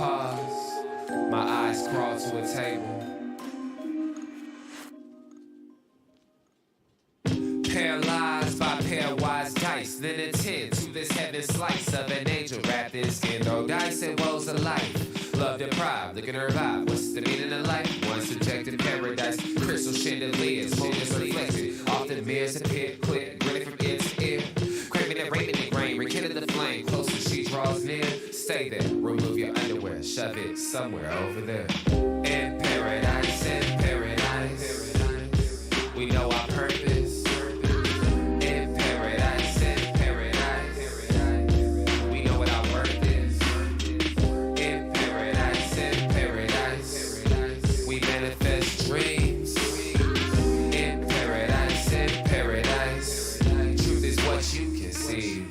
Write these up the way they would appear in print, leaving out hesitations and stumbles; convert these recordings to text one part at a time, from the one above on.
pause, my eyes crawl to a table. Paralyzed by pairwise dice, then attend to this heaven slice of an angel wrapped in skin. Though dice and woes of life, love deprived, looking to revive. What's the meaning of life? One subjective paradise, crystal chandeliers, moments reflected. Often mirrors appear, quick, grinning from ear to ear. Craving and raping the grain, rekindle the flame. Closer she draws near, stay there, remove your underwear, shove it somewhere over there. In paradise, we know our purpose. In paradise, we know what our worth is. In paradise, we manifest dreams. In paradise, truth is what you conceive.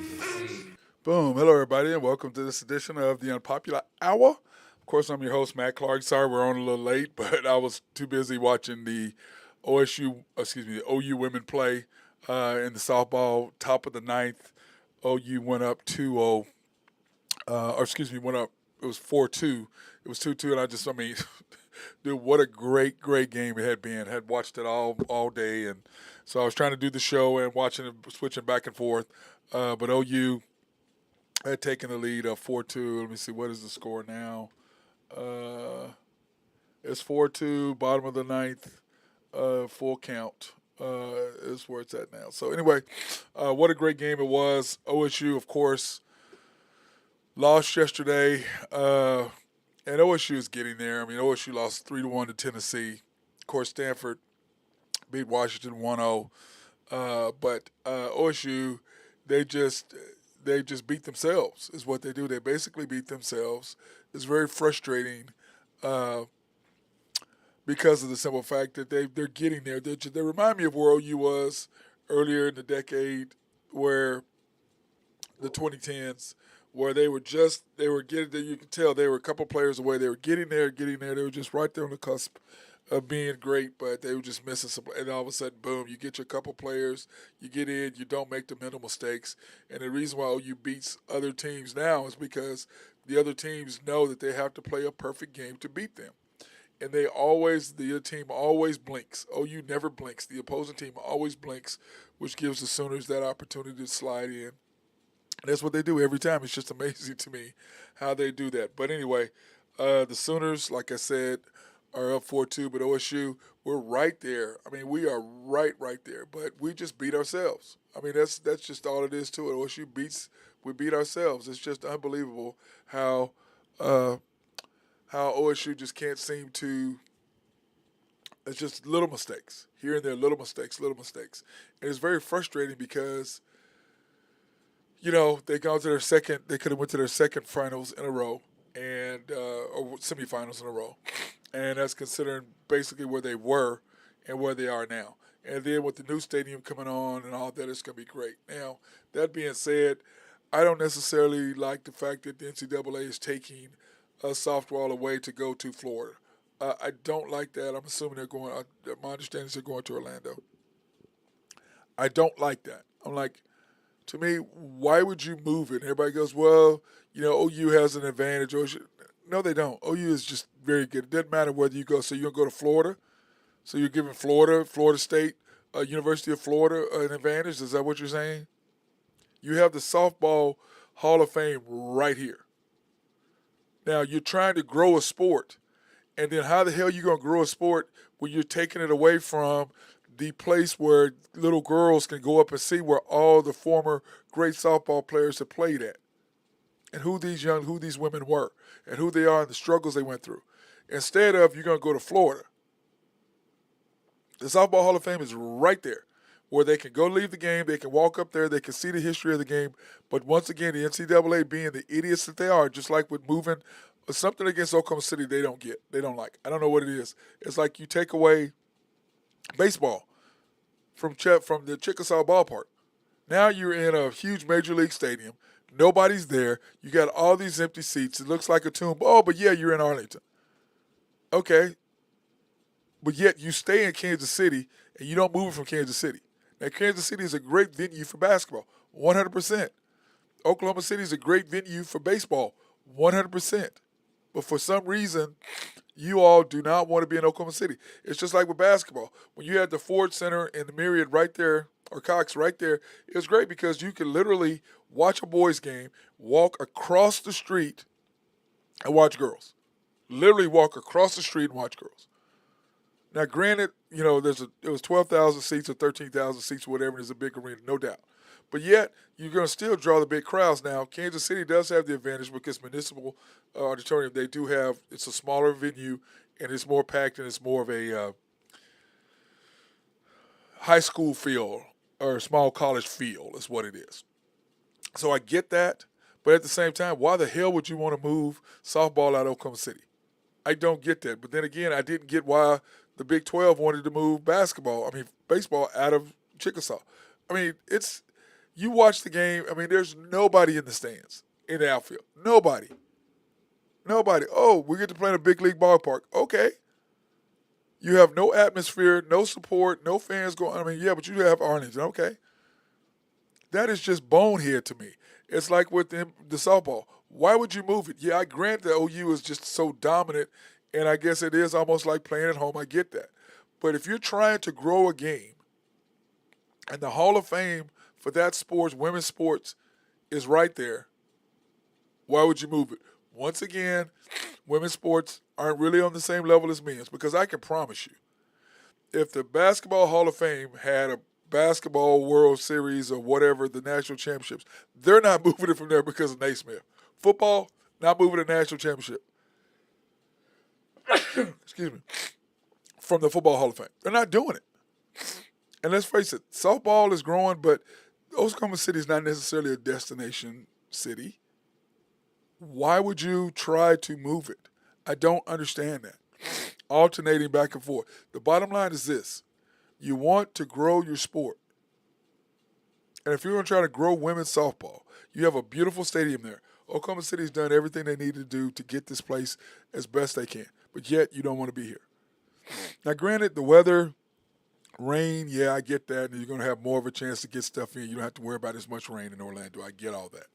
Boom. Hello, everybody, and welcome to this edition of the Unpopular Hour. Of course, I'm your host, Matt Clark. Sorry we're on a little late, but I was too busy watching the OU women play in the softball, top of the ninth. OU went up 2-0, went up, it was 4-2. It was 2-2, and dude, what a great game it had been. Had watched it all day, and so I was trying to do the show and watching it, switching back and forth, but OU had taken the lead of 4-2. Let me see, what is the score now? It's 4-2, bottom of the ninth. Full count is where it's at now. So anyway, what a great game it was. OSU, of course, lost yesterday, and OSU is getting there. I mean, OSU lost 3-1 to Tennessee. Of course, Stanford beat Washington 1-0. But OSU, they just beat themselves is what they do. They basically beat themselves. It's very frustrating because of the simple fact that they're getting there. They remind me of where OU was earlier in the decade, where the 2010s, where they were getting there. You could tell they were a couple players away. They were getting there. They were just right there on the cusp of being great, but they were just missing some. And all of a sudden, boom, you get your couple players, you get in, you don't make the mental mistakes. And the reason why OU beats other teams now is because the other teams know that they have to play a perfect game to beat them. And the other team always blinks. OU never blinks. The opposing team always blinks, which gives the Sooners that opportunity to slide in. And that's what they do every time. It's just amazing to me how they do that. But anyway, the Sooners, like I said, are up 4-2, but OSU, we're right there. I mean, we are right there. But we just beat ourselves. I mean, that's just all it is to it. We beat ourselves. It's just unbelievable how OSU just can't seem to. It's just little mistakes here and there, little mistakes, and it's very frustrating because, they got to their second. They could have went to their second finals in a row and or semifinals in a row, and that's considering basically where they were and where they are now. And then with the new stadium coming on and all that, it's going to be great. Now, that being said, I don't necessarily like the fact that the NCAA is taking softball away to go to Florida. I don't like that. I'm assuming they're going. My understanding is they're going to Orlando. I don't like that. I'm like, to me, why would you move it? And everybody goes, well, OU has an advantage. No, they don't. OU is just very good. It doesn't matter whether you go. So you're going to go to Florida. So you're giving Florida State, University of Florida an advantage. Is that what you're saying? You have the softball Hall of Fame right here. Now, you're trying to grow a sport, and then how the hell are you going to grow a sport when you're taking it away from the place where little girls can go up and see where all the former great softball players have played at, and who these women were, and who they are and the struggles they went through. Instead of, you're going to go to Florida. The Softball Hall of Fame is right there, where they can go leave the game, they can walk up there, they can see the history of the game. But once again, the NCAA being the idiots that they are, just like with moving something against Oklahoma City, they don't like. I don't know what it is. It's like you take away baseball from the Chickasaw ballpark. Now you're in a huge major league stadium. Nobody's there. You got all these empty seats. It looks like a tomb. Oh, but yeah, you're in Arlington. Okay. But yet you stay in Kansas City and you don't move from Kansas City. Now, Kansas City is a great venue for basketball, 100%. Oklahoma City is a great venue for baseball, 100%. But for some reason, you all do not want to be in Oklahoma City. It's just like with basketball. When you had the Ford Center and the Myriad right there, or Cox right there, it was great because you could literally watch a boys game, walk across the street, and watch girls. Literally walk across the street and watch girls. Now, granted, it was 12,000 seats or 13,000 seats or whatever. And it's a big arena, no doubt. But yet, you're going to still draw the big crowds. Now, Kansas City does have the advantage because Municipal Auditorium, they do have, it's a smaller venue and it's more packed and it's more of a high school feel or small college feel is what it is. So I get that. But at the same time, why the hell would you want to move softball out of Oklahoma City? I don't get that. But then again, I didn't get why the Big 12 wanted to move baseball out of Chickasaw. I mean, you watch the game. I mean, there's nobody in the stands in the outfield. Nobody. Nobody. Oh, we get to play in a big league ballpark. Okay. You have no atmosphere, no support, no fans going. I mean, yeah, but you have Arlington. Okay. That is just bonehead to me. It's like with the softball. Why would you move it? Yeah, I grant that OU is just so dominant, and I guess it is almost like playing at home. I get that. But if you're trying to grow a game, and the Hall of Fame for that sports, women's sports, is right there, why would you move it? Once again, women's sports aren't really on the same level as men's because I can promise you, if the Basketball Hall of Fame had a basketball World Series or whatever, the national championships, they're not moving it from there because of Naismith. Football, not moving the national championship. Excuse me. From the Football Hall of Fame. They're not doing it. And let's face it, softball is growing, but Oklahoma City is not necessarily a destination city. Why would you try to move it? I don't understand that. Alternating back and forth. The bottom line is this. You want to grow your sport. And if you're going to try to grow women's softball, you have a beautiful stadium there. Oklahoma City's done everything they need to do to get this place as best they can. But yet, you don't want to be here. Now, granted, the weather, rain, yeah, I get that. And you're going to have more of a chance to get stuff in. You don't have to worry about as much rain in Orlando. I get all that.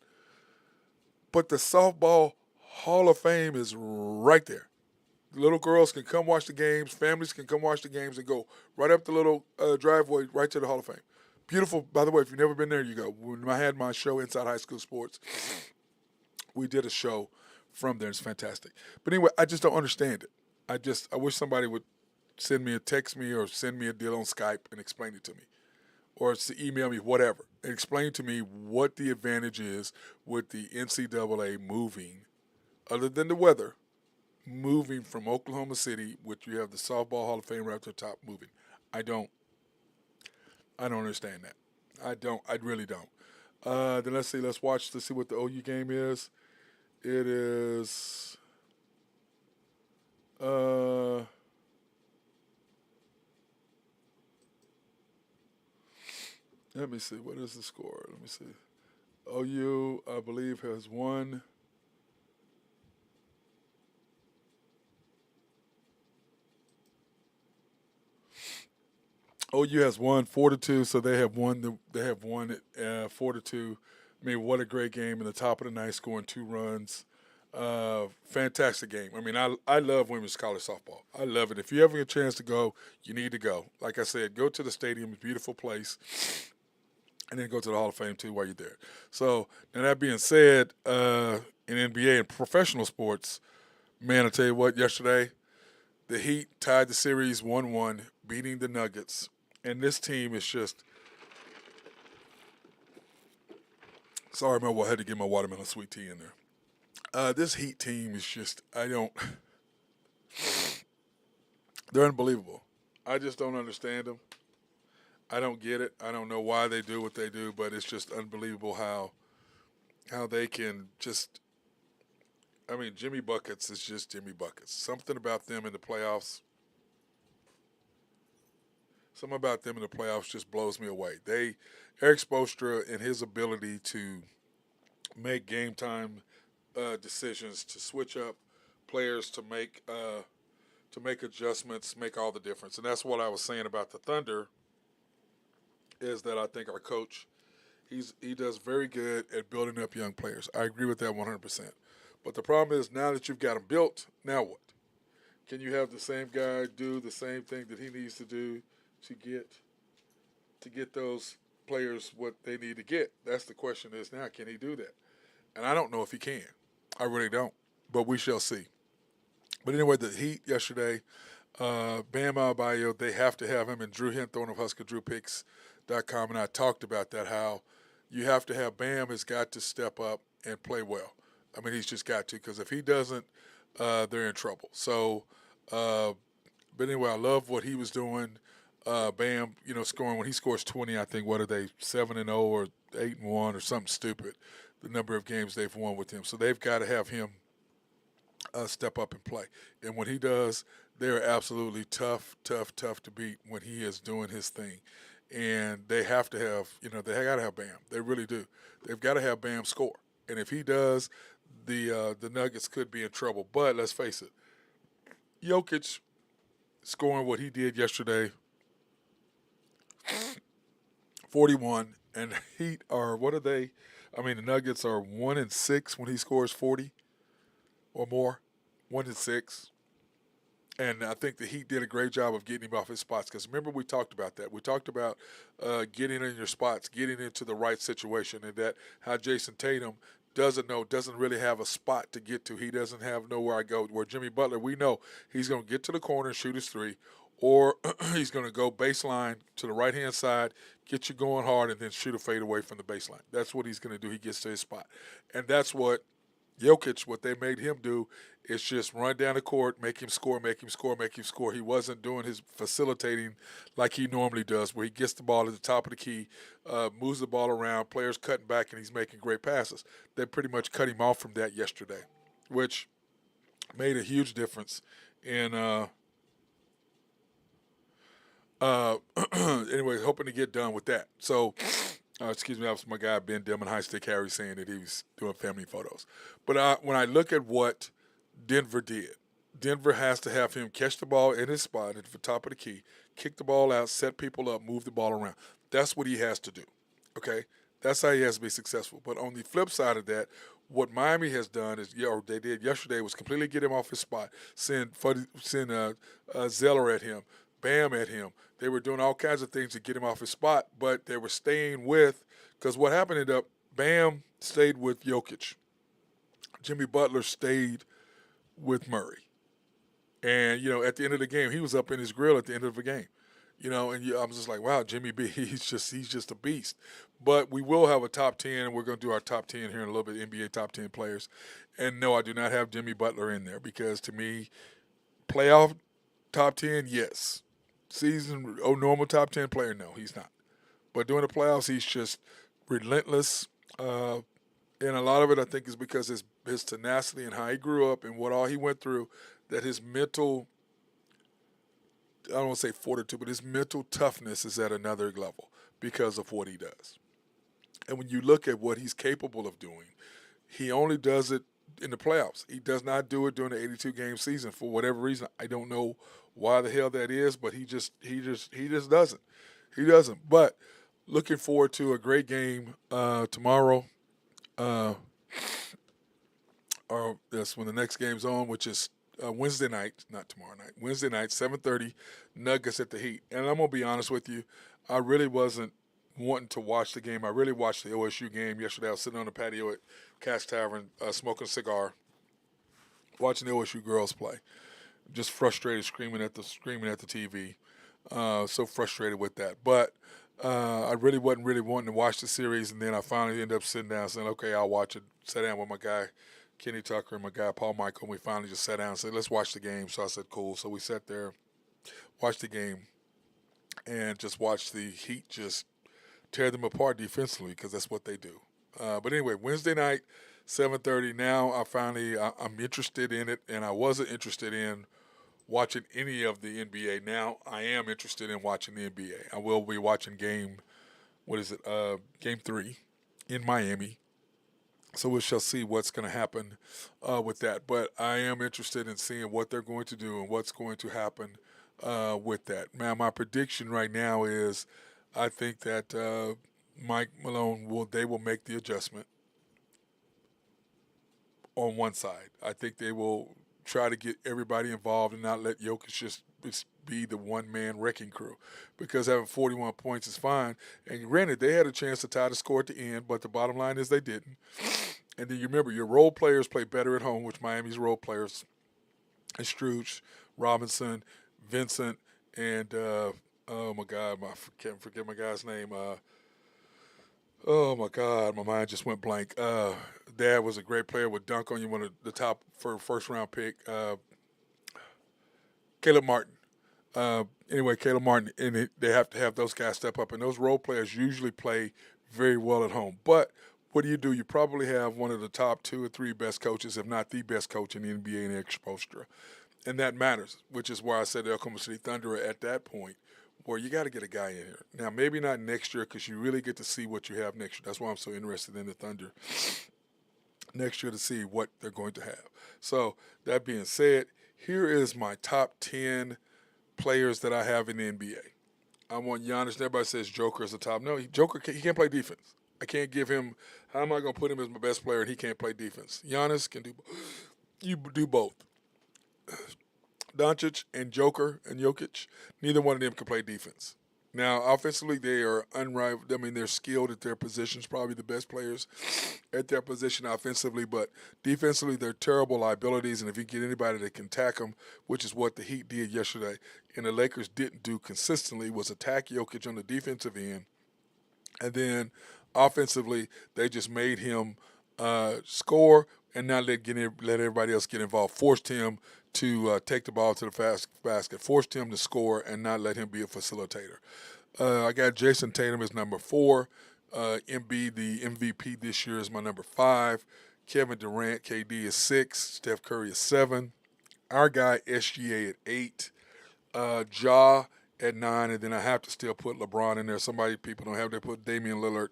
But the softball Hall of Fame is right there. Little girls can come watch the games. Families can come watch the games and go right up the little driveway right to the Hall of Fame. Beautiful. By the way, if you've never been there, you go. When I had my show Inside High School Sports, we did a show from there. It's fantastic. But anyway, I just don't understand it. I wish somebody would send me text me or send me a deal on Skype and explain it to me. Or email me, whatever. And explain to me what the advantage is with the NCAA moving, other than the weather, moving from Oklahoma City, which you have the Softball Hall of Fame right up to the top, moving. I don't understand that. I really don't. Then let's see what the OU game is. It is let me see, what is the score? Let me see. OU, I believe, has won. OU has won 4-2, so they have won. They have won it 4-2. I mean, what a great game in the top of the ninth, scoring 2 runs. Fantastic game. I mean, I love women's college softball. I love it. If you ever get a chance to go, you need to go. Like I said, go to the stadium. It's a beautiful place. And then go to the Hall of Fame, too, while you're there. So, now that being said, in NBA and professional sports, man, I tell you what, yesterday, the Heat tied the series 1-1, beating the Nuggets. And this team is just – sorry, I had to get my watermelon sweet tea in there. This Heat team is just – they're unbelievable. I just don't understand them. I don't get it. I don't know why they do what they do, but it's just unbelievable how they can just – I mean, Jimmy Buckets is just Jimmy Buckets. Something about them in the playoffs – something about them in the playoffs just blows me away. Eric Spoelstra and his ability to make game time decisions, to switch up players, to make adjustments, make all the difference. And that's what I was saying about the Thunder. Is that I think our coach, he does very good at building up young players. I agree with that 100%. But the problem is now that you've got him built, now what? Can you have the same guy do the same thing that he needs to do to get those players what they need to get? That's the question is now, can he do that? And I don't know if he can. I really don't. But we shall see. But anyway, the Heat yesterday, Bam Adebayo, they have to have him, and Drew Henthorne of HuskerDrewPicks.com, and I talked about that, how you have to have Bam has got to step up and play well. I mean, he's just got to, because if he doesn't, they're in trouble. So, but anyway, I love what he was doing. Bam, scoring when he scores 20, I think, what are they, 7-0 or 8-1 or something stupid, the number of games they've won with him. So they've got to have him step up and play. And when he does, they're absolutely tough to beat when he is doing his thing. And they have to have, they got to have Bam. They really do. They've got to have Bam score. And if he does, the Nuggets could be in trouble. But let's face it, Jokic scoring what he did yesterday, 41, and Heat are, what are they? I mean, the Nuggets are 1-6 when he scores 40 or more, 1-6. And I think the Heat did a great job of getting him off his spots. Because remember, we talked about that. We talked about getting in your spots, getting into the right situation, and that how Jason Tatum doesn't really have a spot to get to. He doesn't have nowhere I go. Where Jimmy Butler, we know he's going to get to the corner and shoot his three, or he's going to go baseline to the right-hand side, get you going hard, and then shoot a fade away from the baseline. That's what he's going to do. He gets to his spot. And that's what Jokic, what they made him do is just run down the court, make him score. He wasn't doing his facilitating like he normally does, where he gets the ball at the top of the key, moves the ball around, players cutting back, and he's making great passes. They pretty much cut him off from that yesterday, which made a huge difference in anyway, hoping to get done with that. So, excuse me, that was my guy Ben Dillman, High Stick Harry, saying that he was doing family photos. But when I look at what Denver did, Denver has to have him catch the ball in his spot at the top of the key, kick the ball out, set people up, move the ball around. That's what he has to do, okay? That's how he has to be successful. But on the flip side of that, what Miami has done is, or they did yesterday, was completely get him off his spot, send Zeller at him, Bam at him. They were doing all kinds of things to get him off his spot, but they were staying with, because what happened ended up, Bam stayed with Jokic. Jimmy Butler stayed with Murray. And, at the end of the game, he was up in his grill at the end of the game. And I was just like, wow, Jimmy B, he's just a beast. But we will have a top 10, and we're going to do our top 10 here in a little bit, NBA top 10 players. And no, I do not have Jimmy Butler in there, because to me, playoff top 10, yes. Normal top 10 player, no, he's not. But during the playoffs, he's just relentless. And a lot of it, I think, is because his tenacity and how he grew up and what all he went through, that his mental, I don't want to say fortitude, but his mental toughness is at another level because of what he does. And when you look at what he's capable of doing, he only does it in the playoffs. He does not do it during the 82-game season for whatever reason. I don't know why the hell that is, but he just doesn't. He doesn't. But looking forward to a great game tomorrow. Or that's when the next game's on, which is Wednesday night, not tomorrow night. Wednesday night, 7:30, Nuggets at the Heat. And I'm gonna be honest with you, I really wasn't wanting to watch the game. I really watched the OSU game yesterday. I was sitting on the patio at Cash Tavern, smoking a cigar, watching the OSU girls play. Just frustrated, screaming at the TV. So frustrated with that. But I really wasn't really wanting to watch the series, and then I finally ended up sitting down saying, okay, I'll watch it. Sat down with my guy, Kenny Tucker, and my guy, Paul Michael, and we finally just sat down and said, let's watch the game. So I said, cool. So we sat there, watched the game, and just watched the Heat just tear them apart defensively, because that's what they do. But anyway, Wednesday night, 7:30. Now I'm interested in it, and I wasn't interested in watching any of the NBA. Now I am interested in watching the NBA. I will be watching game 3 in Miami. So we shall see what's going to happen with that. But I am interested in seeing what they're going to do and what's going to happen with that. Now, my prediction right now is I think that Mike Malone will make the adjustment. on one side. I think they will try to get everybody involved and not let Jokic just be the one-man wrecking crew, because having 41 points is fine. And granted, they had a chance to tie the score at the end, but the bottom line is they didn't. And then you remember, your role players play better at home, which Miami's role players is Struch, Robinson, Vincent, and oh my God, I can't forget my guy's name. Oh my God, my mind just went blank. Dad was a great player, would dunk on you, one of the top first round pick. Caleb Martin. Anyway, Caleb Martin, and they have to have those guys step up. And those role players usually play very well at home. But what do? You probably have one of the top 2 or 3 best coaches, if not the best coach in the NBA in Erik Spoelstra. And that matters, which is why I said the Oklahoma City Thunder are at that point where you got to get a guy in here. Now, maybe not next year, because you really get to see what you have next year. That's why I'm so interested in the Thunder next year, to see what they're going to have. So that being said, here is my top 10 players that I have in the NBA. I want Giannis. Everybody says Joker is the top. No, Joker, he can't play defense. I can't give him. How am I going to put him as my best player and he can't play defense? Giannis can do. You do both. Doncic and Joker and Jokic, neither one of them can play defense. Now, offensively, they are unrivaled. I mean, they're skilled at their positions, probably the best players at their position offensively, but defensively, they're terrible liabilities, and if you get anybody that can attack them, which is what the Heat did yesterday, and the Lakers didn't do consistently, was attack Jokic on the defensive end, and then offensively, they just made him score and not let everybody else get involved, forced him to take the ball to the fast basket, forced him to score and not let him be a facilitator. I got Jason Tatum as number 4. Embiid, the MVP this year, is my number 5. Kevin Durant, KD, is 6. Steph Curry is 7. Our guy, SGA, at 8. Ja at 9. And then I have to still put LeBron in there. People don't have, they put Damian Lillard.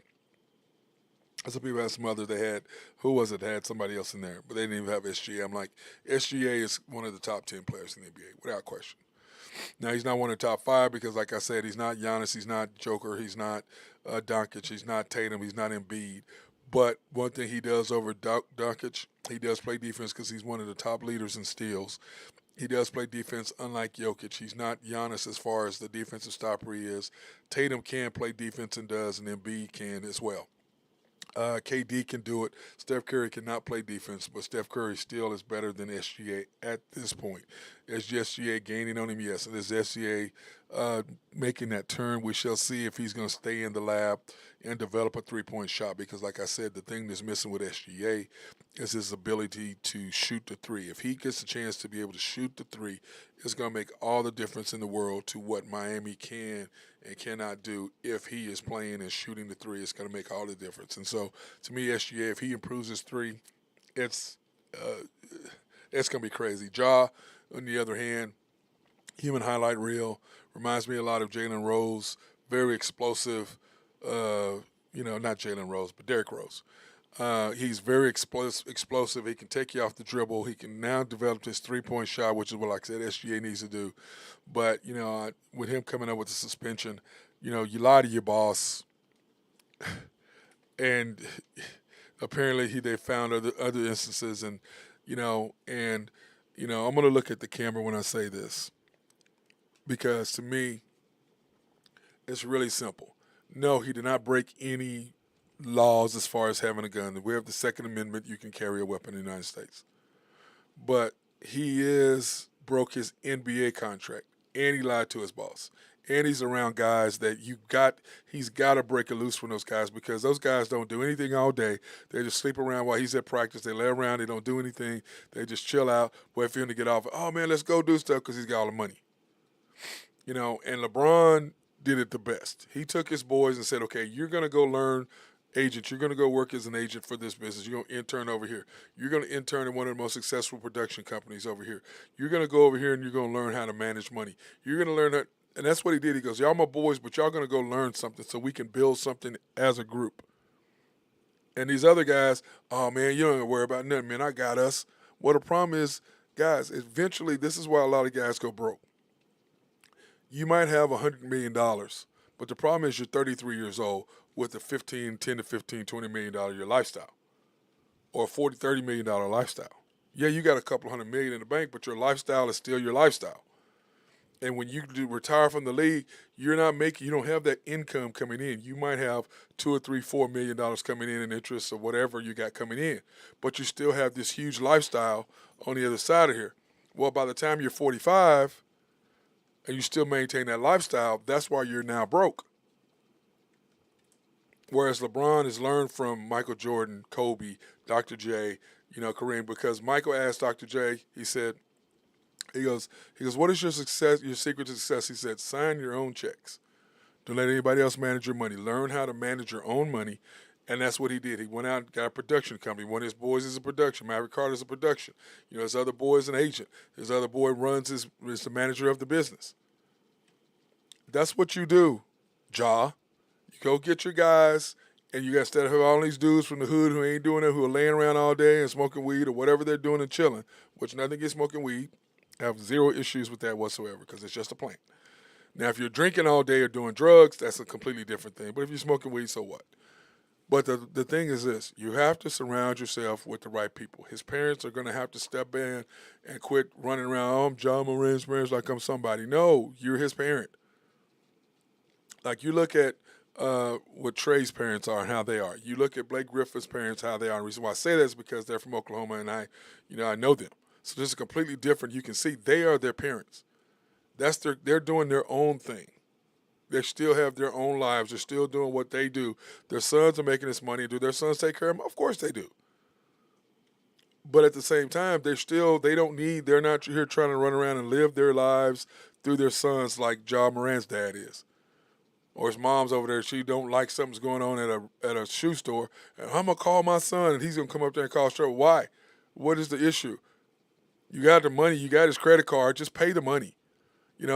Some people had some others they had. Who was it that had somebody else in there? But they didn't even have SGA. I'm like, SGA is one of the top 10 players in the NBA, without question. Now, he's not one of the top 5 because, like I said, he's not Giannis, he's not Joker, he's not Doncic, he's not Tatum, he's not Embiid. But one thing he does over Doncic, he does play defense because he's one of the top leaders in steals. He does play defense, unlike Jokic. He's not Giannis as far as the defensive stopper he is. Tatum can play defense and does, and Embiid can as well. KD can do it. Steph Curry cannot play defense, but Steph Curry still is better than SGA at this point. Is SGA gaining on him? Yes. And is SGA making that turn? We shall see if he's going to stay in the lab and develop a three-point shot, because, like I said, the thing that's missing with SGA is his ability to shoot the three. If he gets a chance to be able to shoot the three, it's going to make all the difference in the world to what Miami can and cannot do. If he is playing and shooting the three, it's going to make all the difference. And so, to me, SGA, if he improves his three, it's going to be crazy. Ja, on the other hand, human highlight reel, reminds me a lot of Jalen Rose, very explosive. Not Jalen Rose, but Derrick Rose. He's very explosive. He can take you off the dribble. He can now develop his three-point shot, which is what, like I said, SGA needs to do. But, with him coming up with the suspension, you lie to your boss. And apparently they found other instances. And I'm going to look at the camera when I say this, because to me, it's really simple. No, he did not break any laws as far as having a gun. We have the Second Amendment. You can carry a weapon in the United States. But he broke his NBA contract, and he lied to his boss. And he's around guys that he's got to break a loose from those guys, because those guys don't do anything all day. They just sleep around while he's at practice. They lay around. They don't do anything. They just chill out, wait for him to get off. Oh, man, let's go do stuff because he's got all the money. And LeBron did it the best. He took his boys and said, okay, you're going to go learn agent. You're going to go work as an agent for this business. You're going to intern over here. You're going to intern in one of the most successful production companies over here. You're going to go over here and you're going to learn how to manage money. You're going to learn that. And that's what he did. He goes, y'all my boys, but y'all going to go learn something so we can build something as a group. And these other guys, oh, man, you don't have to worry about nothing, man. I got us. Well, the problem is, guys, eventually this is why a lot of guys go broke. You might have $100 million, but the problem is you're 33 years old with a $10 to $15, $20 million a year lifestyle. or a $40, $30 million lifestyle. Yeah, you got a couple $100 million in the bank, but your lifestyle is still your lifestyle. And when you retire from the league, you don't have that income coming in. You might have $2 or $3, $4 million coming in interest or whatever you got coming in, but you still have this huge lifestyle on the other side of here. Well, by the time you're 45 and you still maintain that lifestyle, that's why you're now broke. Whereas LeBron has learned from Michael Jordan, Kobe, Dr. J, Kareem, because Michael asked Dr. J, he goes, what is your secret to success? He said, sign your own checks. Don't let anybody else manage your money. Learn how to manage your own money. And that's what he did. He went out and got a production company. One of his boys is a production. Maverick Carter's a production. His other boy is an agent. His other boy is the manager of the business. That's what you do, Ja. You go get your guys, and you got instead of have all these dudes from the hood who ain't doing it, who are laying around all day and smoking weed or whatever they're doing and chilling, which nothing against smoking weed. I have zero issues with that whatsoever because it's just a plant. Now, if you're drinking all day or doing drugs, that's a completely different thing. But if you're smoking weed, so what? But the thing is this. You have to surround yourself with the right people. His parents are going to have to step in and quit running around, I'm John Moran's parents like I'm somebody. No, you're his parent. Like you look at what Trey's parents are and how they are. You look at Blake Griffin's parents, how they are. And the reason why I say that is because they're from Oklahoma and I know them. So this is completely different. You can see they are their parents. They're doing their own thing. They still have their own lives. They're still doing what they do. Their sons are making this money. Do their sons take care of them? Of course they do. But at the same time, they're not here trying to run around and live their lives through their sons like Ja Moran's dad is. Or his mom's over there, she don't like something's going on at a shoe store, and I'm going to call my son, and he's going to come up there and call straight. Why? What is the issue? You got the money. You got his credit card. Just pay the money.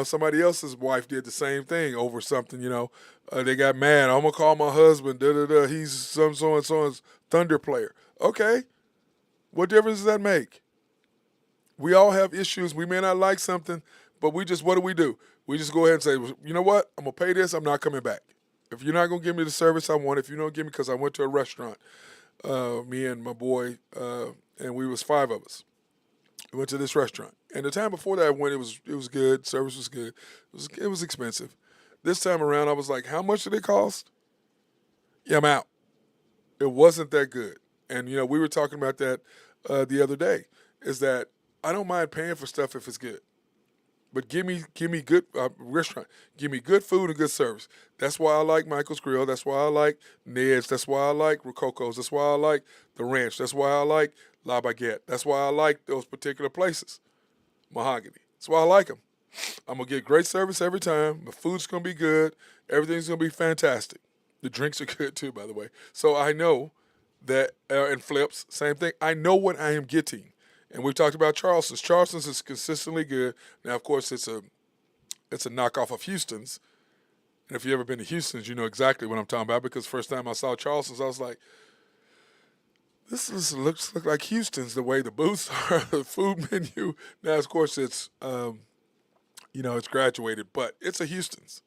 Somebody else's wife did the same thing over something, they got mad. I'm going to call my husband, he's some so-and-so's Thunder player. Okay. What difference does that make? We all have issues. We may not like something, but what do? We just go ahead and say, you know what? I'm going to pay this. I'm not coming back. If you're not going to give me the service I want, if you don't give me, because I went to a restaurant, me and my boy, and we was 5 of us. We went to this restaurant. And the time before that I went, it was good. Service was good. It was expensive. This time around, I was like, how much did it cost? Yeah, I'm out. It wasn't that good. And, we were talking about that the other day, is that I don't mind paying for stuff if it's good. But give me good restaurant. Give me good food and good service. That's why I like Michael's Grill. That's why I like Ned's. That's why I like Rococo's. That's why I like the Ranch. That's why I like La Baguette. That's why I like those particular places. Mahogany. That's why I like them. I'm going to get great service every time. The food's going to be good. Everything's going to be fantastic. The drinks are good too, by the way. So I know that, and flips, same thing. I know what I am getting. And we talked about Charleston's. Charleston's is consistently good. Now, of course, it's a knockoff of Houston's. And if you've ever been to Houston's, you know exactly what I'm talking about, because first time I saw Charleston's, I was like, this looks like Houston's, the way the booths are, the food menu. Now, of course, it's, it's graduated, but it's a Houston's.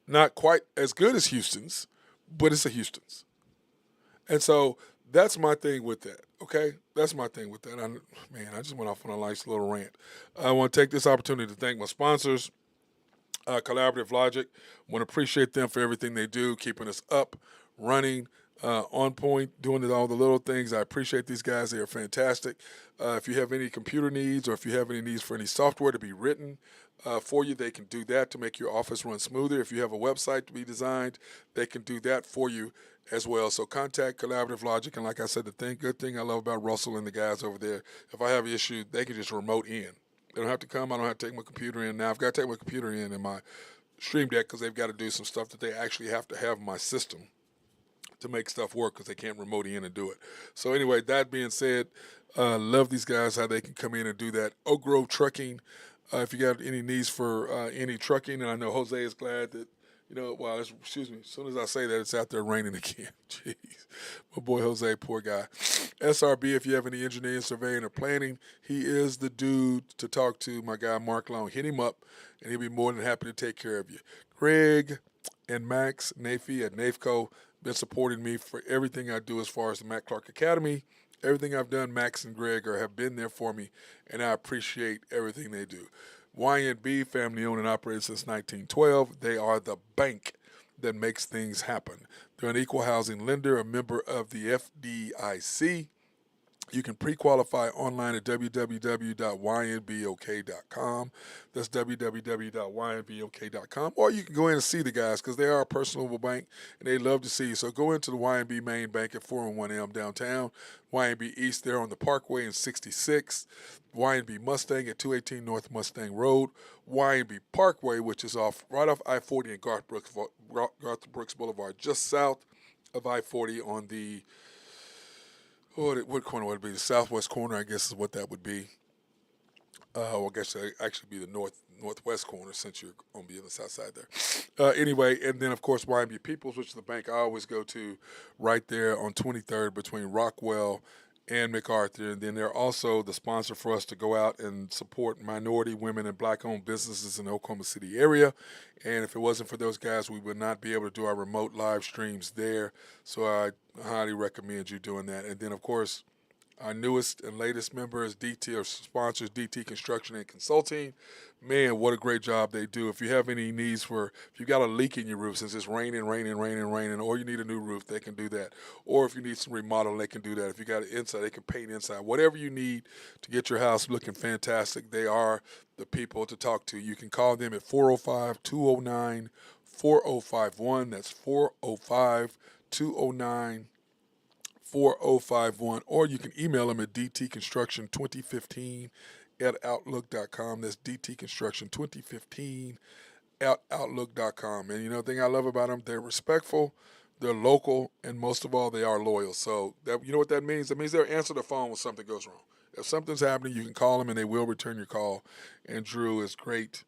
Not quite as good as Houston's, but it's a Houston's. And so that's my thing with that, okay? That's my thing with that. I just went off on a nice little rant. I want to take this opportunity to thank my sponsors, Collaborative Logic. I want to appreciate them for everything they do, keeping us up, running, on point, doing all the little things. I appreciate these guys. They are fantastic. If you have any computer needs or if you have any needs for any software to be written for you, they can do that to make your office run smoother. If you have a website to be designed, they can do that for you as well. So contact Collaborative Logic. And like I said, good thing I love about Russell and the guys over there, if I have an issue, they can just remote in. They don't have to come. I don't have to take my computer in. Now, I've got to take my computer in my Stream Deck because they've got to do some stuff that they actually have to have in my system to make stuff work because they can't remote in and do it. So anyway, that being said, love these guys, how they can come in and do that. Oak Grove Trucking, if you got any needs for any trucking, and I know Jose is glad that, as soon as I say that, it's out there raining again. Jeez. My boy Jose, poor guy. SRB, if you have any engineering, surveying, or planning, he is the dude to talk to. My guy Mark Long, hit him up, and he'll be more than happy to take care of you. Greg and Max Nafee at NAFCO been supporting me for everything I do as far as the Matt Clark Academy Everything I've done, Max and Greg have been there for me, and I appreciate everything they do. YNB, family owned and operated since 1912. They are the bank that makes things happen. They're an equal housing lender, a member of the FDIC. You can pre-qualify online at www.ynbok.com. That's www.ynbok.com. Or you can go in and see the guys because they are a personable bank and they love to see you. So go into the YNB main bank at 401M downtown, YNB East there on the Parkway in 66, YNB Mustang at 218 North Mustang Road, YNB Parkway, which is right off I-40 and Garth Brooks Boulevard, just south of I-40 on the what corner would it be? The southwest corner, I guess, is what that would be. Well, I guess it actually be the northwest corner since you're going to be on the south side there. Anyway, and then, of course, YMB Peoples, which is the bank I always go to right there on 23rd between Rockwell and MacArthur. And then they're also the sponsor for us to go out and support minority, women, and black-owned businesses in the Oklahoma City area. And if it wasn't for those guys, we would not be able to do our remote live streams there. So I highly recommend you doing that. And then, of course, our newest and latest member is DT, or sponsors DT Construction and Consulting. Man, what a great job they do. If you have any needs if you've got a leak in your roof, since it's raining, or you need a new roof, they can do that. Or if you need some remodeling, they can do that. If you got it inside, they can paint inside. Whatever you need to get your house looking fantastic, they are the people to talk to. You can call them at 405-209-4051. That's 405-209-4051. Or you can email them at dtconstruction2015 at outlook.com. That's dtconstruction2015 at outlook.com. And the thing I love about them, they're respectful, they're local, and most of all, they are loyal. So that, you know what that means? It means they'll answer the phone when something goes wrong. If something's happening, you can call them and they will return your call. And Drew is great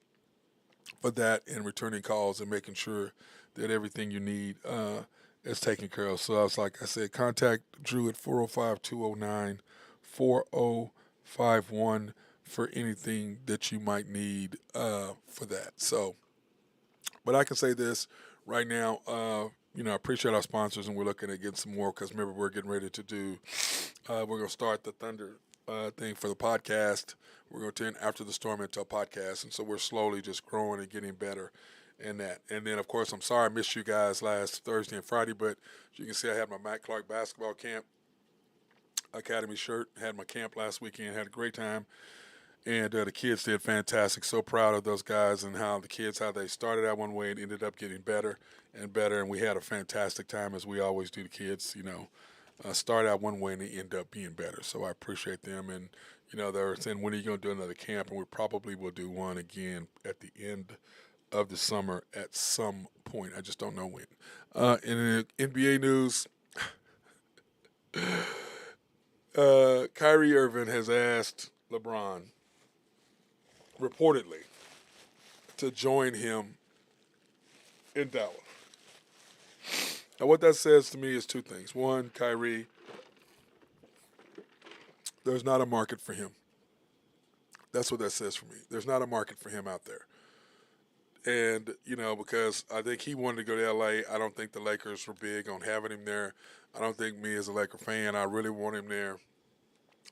for that and returning calls and making sure that everything you need is taken care of. So I was like I said, contact Drew at 405-209-4051 for anything that you might need for that. So, but I can say this right now, I appreciate our sponsors, and we're looking at getting some more because remember, we're getting ready to do, we're going to start the Thunder thing for the podcast. We're going to turn After the Storm into a podcast, and so we're slowly just growing and getting better in that. And then, of course, I'm sorry I missed you guys last Thursday and Friday, but as you can see, I had my Matt Clark basketball camp academy shirt, had my camp last weekend, had a great time, and the kids did fantastic. So proud of those guys and how they started out one way and ended up getting better and better, and we had a fantastic time as we always do. The kids, start out one way and they end up being better. So I appreciate them. And, they're saying, when are you going to do another camp? And we probably will do one again at the end of the summer at some point. I just don't know when. In NBA news, Kyrie Irving has asked LeBron, reportedly, to join him in Dallas. Now, what that says to me is two things. One, Kyrie, there's not a market for him. That's what that says for me. There's not a market for him out there. And, because I think he wanted to go to L.A. I don't think the Lakers were big on having him there. I don't think me as a Laker fan, I really want him there.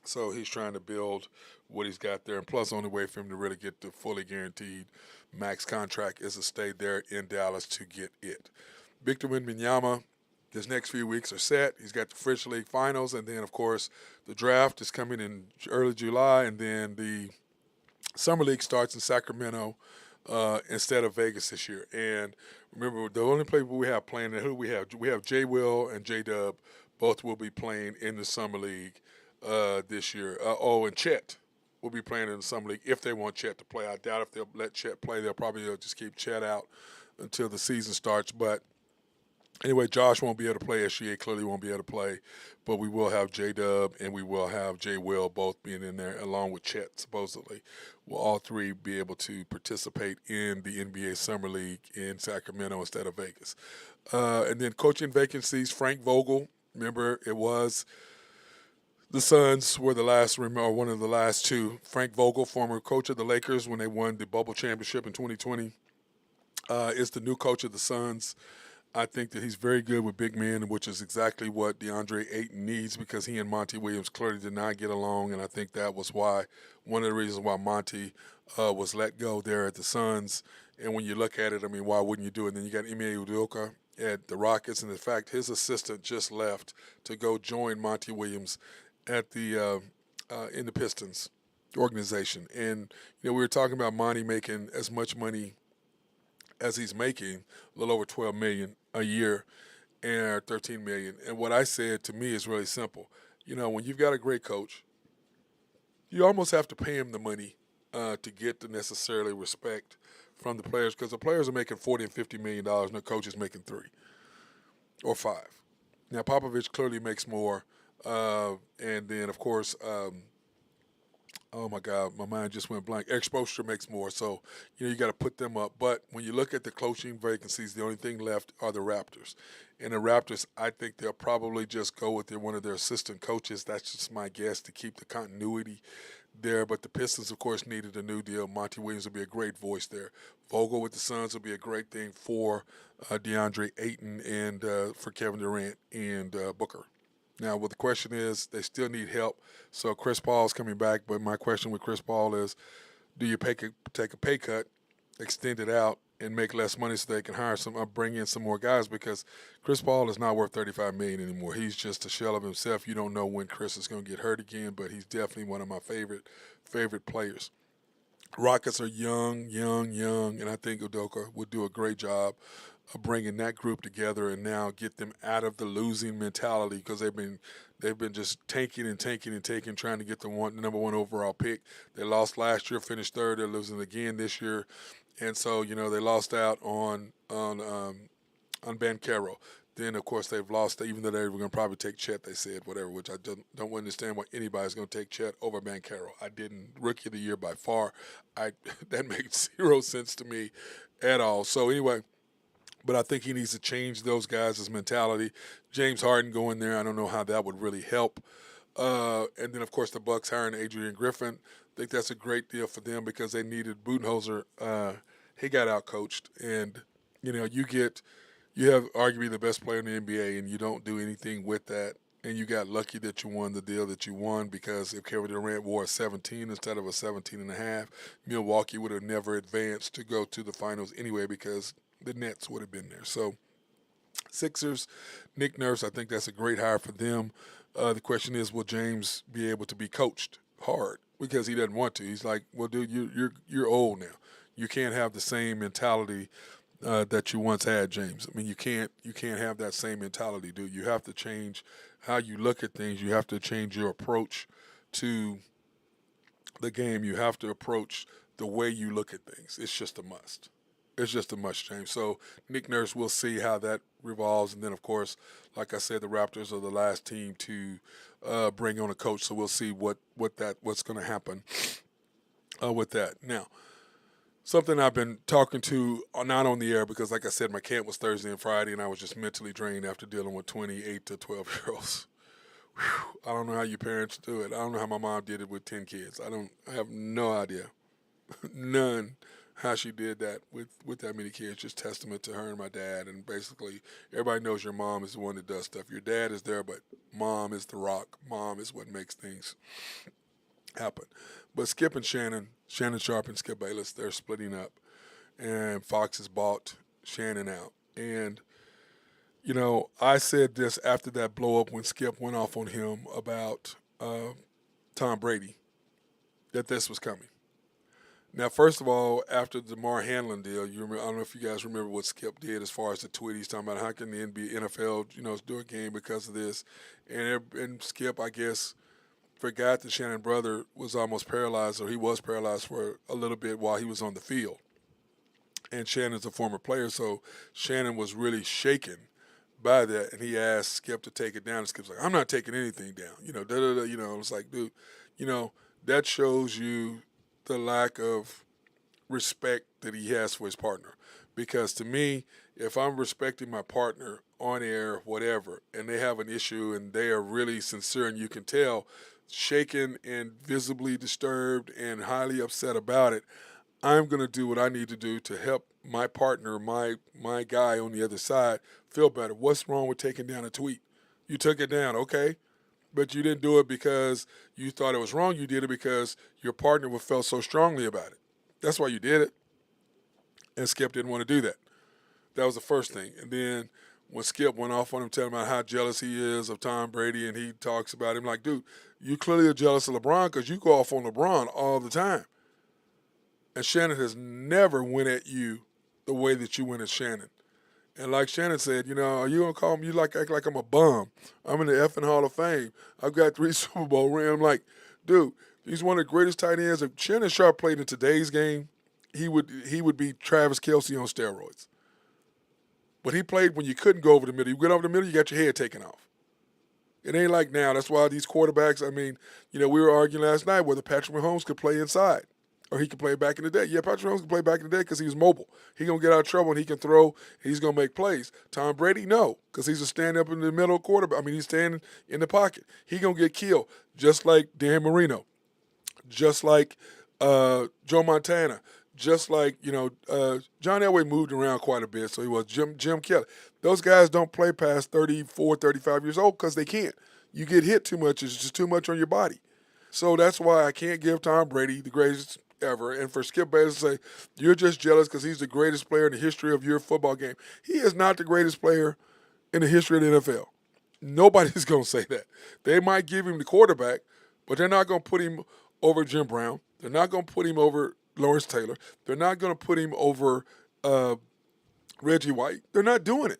So he's trying to build what he's got there. And plus, the only way for him to really get the fully guaranteed max contract is to stay there in Dallas to get it. Victor Wembanyama, his next few weeks are set. He's got the French League Finals. And then, of course, the draft is coming in early July. And then the Summer League starts in Sacramento instead of Vegas this year. And remember, the only people we have playing, who we have? We have J. Will and J. Dub. Both will be playing in the Summer League this year. And Chet will be playing in the Summer League if they want Chet to play. I doubt if they'll let Chet play. They'll probably just keep Chet out until the season starts. But anyway, Josh won't be able to play. SGA clearly won't be able to play. But we will have J-Dub and we will have J. Will both being in there along with Chet, supposedly. Will all three be able to participate in the NBA Summer League in Sacramento instead of Vegas. And then coaching vacancies, Frank Vogel. Remember, it was the Suns were one of the last two. Frank Vogel, former coach of the Lakers when they won the bubble championship in 2020, is the new coach of the Suns. I think that he's very good with big men, which is exactly what DeAndre Ayton needs because he and Monty Williams clearly did not get along, and I think that was why one of the reasons why Monty was let go there at the Suns. And when you look at it, I mean, why wouldn't you do it? Then you got Ime Udoka at the Rockets, and in fact, his assistant just left to go join Monty Williams at the in the Pistons organization. And we were talking about Monty making as much money as he's making, a little over 12 million a year and 13 million. And what I said to me is really simple. When you've got a great coach, you almost have to pay him the money to get the necessarily respect from the players because the players are making 40 and 50 million dollars and the coach is making 3 or 5. Now Popovich clearly makes more, and then of course oh my God, my mind just went blank. Eric Spoelstra makes more, so you got to put them up. But when you look at the coaching vacancies, the only thing left are the Raptors. And the Raptors, I think they'll probably just go with one of their assistant coaches. That's just my guess to keep the continuity there. But the Pistons, of course, needed a new deal. Monty Williams will be a great voice there. Vogel with the Suns will be a great thing for DeAndre Ayton and for Kevin Durant and Booker. Now, the question is, they still need help. So Chris Paul's coming back, but my question with Chris Paul is, do you take a pay cut, extend it out, and make less money so they can bring in some more guys? Because Chris Paul is not worth $35 million anymore. He's just a shell of himself. You don't know when Chris is going to get hurt again, but he's definitely one of my favorite players. Rockets are young, and I think Udoka would do a great job of bringing that group together and now get them out of the losing mentality because they've been just tanking, trying to get the number one overall pick. They lost last year, finished third. They're losing again this year, and so they lost out on Banchero. Then, of course, they've lost, even though they were going to probably take Chet, they said, whatever, which I don't understand why anybody's going to take Chet over Banchero. I didn't. Rookie of the year by far. That makes zero sense to me at all. So, anyway, but I think he needs to change those guys' mentality. James Harden going there, I don't know how that would really help. And then, of course, the Bucks hiring Adrian Griffin. I think that's a great deal for them because they needed Budenholzer. He got out-coached. And, you have arguably the best player in the NBA, and you don't do anything with that. And you got lucky that you won the deal that you won because if Kevin Durant wore a 17 instead of a 17 and a half, Milwaukee would have never advanced to go to the finals anyway because the Nets would have been there. So Sixers, Nick Nurse, I think that's a great hire for them. The question is, will James be able to be coached hard? Because he doesn't want to. He's like, well, dude, you're old now. You can't have the same mentality that you once had, James. I mean, you can't have that same mentality, dude. You have to change how you look at things. You have to change your approach to the game. You have to approach the way you look at things. It's just a must. It's just a must, James. So Nick Nurse, we'll see how that revolves. And then, of course, like I said, the Raptors are the last team to bring on a coach. So we'll see what's going to happen with that. Now, something I've been talking to, not on the air, because like I said, my camp was Thursday and Friday, and I was just mentally drained after dealing with 28 to 12-year-olds. I don't know how you parents do it. I don't know how my mom did it with 10 kids. I have no idea. None how she did that with that many kids. Just testament to her and my dad. And basically, everybody knows your mom is the one that does stuff. Your dad is there, but mom is the rock. Mom is what makes things happen. But Skip and Shannon Sharp and Skip Bayless, they're splitting up. And Fox has bought Shannon out. And, I said this after that blow up when Skip went off on him about Tom Brady, that this was coming. Now, first of all, after the Damar Hamlin deal, I don't know if you guys remember what Skip did as far as the tweet. He's talking about how can the NFL, do a game because of this. And Skip, I guess, forgot that Shannon's brother was almost paralyzed, or he was paralyzed for a little bit while he was on the field. And Shannon's a former player, so Shannon was really shaken by that, and he asked Skip to take it down. And Skip's like, I'm not taking anything down. It's like, dude, that shows you the lack of respect that he has for his partner. Because to me, if I'm respecting my partner on air, whatever, and they have an issue and they are really sincere and you can tell, shaken and visibly disturbed and highly upset about it, I'm going to do what I need to do to help my partner, my guy on the other side feel better. What's wrong with taking down a tweet? You took it down, okay, but you didn't do it because you thought it was wrong. You did it because your partner felt so strongly about it. That's why you did it. And Skip didn't want to do that. That was the first thing. And then when Skip went off on him, telling him about how jealous he is of Tom Brady, and he talks about him like, dude, you clearly are jealous of LeBron because you go off on LeBron all the time. And Shannon has never went at you the way that you went at Shannon. And like Shannon said, are you going to call me, act like I'm a bum. I'm in the effing Hall of Fame. I've got 3 Super Bowl rings. I'm like, dude, he's one of the greatest tight ends. If Shannon Sharp played in today's game, he would be Travis Kelce on steroids. But he played when you couldn't go over the middle. You get over the middle, you got your head taken off. It ain't like now. That's why these quarterbacks, we were arguing last night whether Patrick Mahomes could play inside or he could play back in the day. Yeah, Patrick Mahomes could play back in the day because he was mobile. He going to get out of trouble and he can throw and he's going to make plays. Tom Brady, no, because he's a stand up in the middle quarterback. He's standing in the pocket. He going to get killed just like Dan Marino, just like Joe Montana, just like, John Elway moved around quite a bit, so he was Jim Kelly. Those guys don't play past 34, 35 years old because they can't. You get hit too much. It's just too much on your body. So that's why I can't give Tom Brady the greatest ever. And for Skip Bayless to say, you're just jealous because he's the greatest player in the history of your football game. He is not the greatest player in the history of the NFL. Nobody's going to say that. They might give him the quarterback, but they're not going to put him over Jim Brown. They're not going to put him over Lawrence Taylor. They're not going to put him over Reggie White. They're not doing it.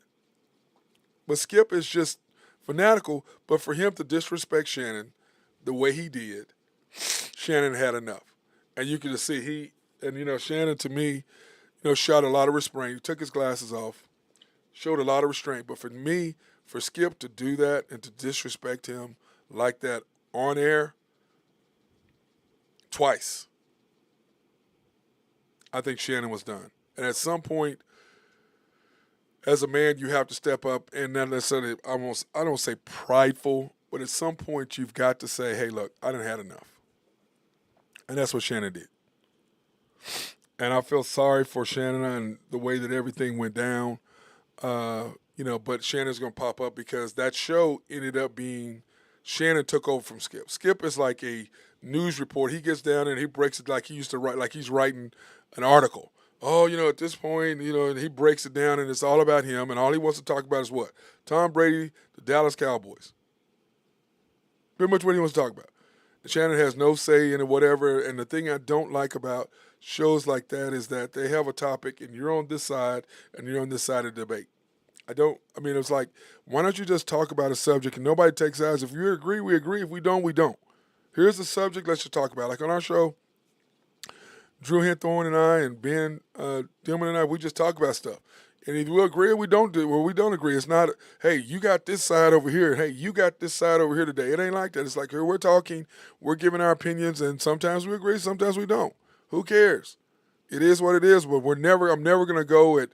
But Skip is just fanatical. But for him to disrespect Shannon the way he did, Shannon had enough. And you can just see Shannon to me, showed a lot of restraint. He took his glasses off, showed a lot of restraint. But for me, for Skip to do that and to disrespect him like that on air twice, I think Shannon was done. And at some point, as a man, you have to step up and not necessarily, I don't say prideful, but at some point you've got to say, hey, look, I done had enough. And that's what Shannon did. And I feel sorry for Shannon and the way that everything went down. But Shannon's going to pop up because that show ended up being Shannon took over from Skip. Skip is like a news report. He gets down and he breaks it like he used to write, like he's writing an article. Oh, at this point, and he breaks it down and it's all about him. And all he wants to talk about is what? Tom Brady, the Dallas Cowboys. Pretty much what he wants to talk about. And Shannon has no say in it, whatever. And the thing I don't like about shows like that is that they have a topic and you're on this side and you're on this side of the debate. It's like, why don't you just talk about a subject and nobody takes sides? If you agree, we agree. If we don't, we don't. Here's the subject, let's just talk about it. Like on our show, Drew Henthorne and I and Ben Dillman and I, we just talk about stuff. And if we agree or we don't agree, it's not, hey, you got this side over here, and hey, you got this side over here today. It ain't like that. It's like, here we're talking, we're giving our opinions, and sometimes we agree, sometimes we don't. Who cares? It is what it is, but I'm never going to go at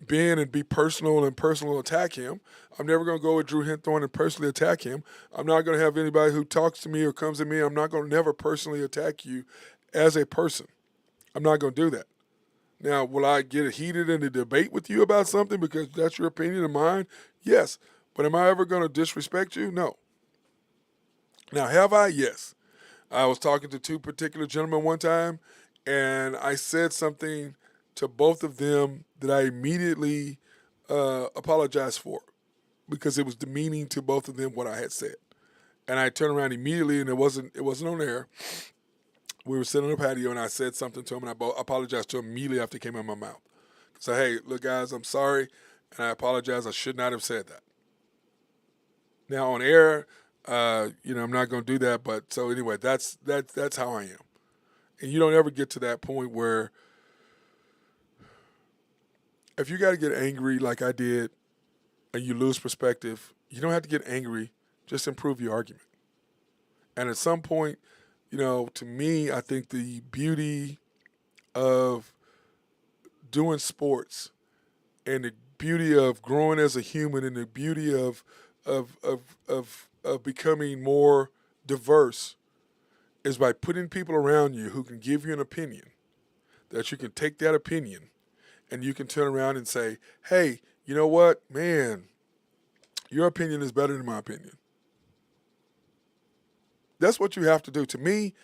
Ben and be personal and personal attack him. I'm never going to go with Drew Henthorne and personally attack him. I'm not going to have anybody who talks to me or comes to me. I'm not going to never personally attack you as a person. I'm not going to do that. Now, will I get heated in a debate with you about something because that's your opinion and mine? Yes. But am I ever going to disrespect you? No. Now, have I? Yes. I was talking to 2 particular gentlemen one time, and I said something to both of them that I immediately apologized for because it was demeaning to both of them what I had said. And I turned around immediately, and it wasn't on air. We were sitting on the patio, and I said something to him, and I apologized to him immediately after it came out of my mouth. So, hey, look, guys, I'm sorry, and I apologize. I should not have said that. Now, on air, I'm not going to do that, but so anyway, that's how I am. And you don't ever get to that point where if you got to get angry like I did and you lose perspective, you don't have to get angry. Just improve your argument. And at some point, to me, I think the beauty of doing sports and the beauty of growing as a human and the beauty of becoming more diverse is by putting people around you who can give you an opinion, that you can take that opinion and you can turn around and say, hey, you know what, man, your opinion is better than my opinion. That's what you have to do. To me,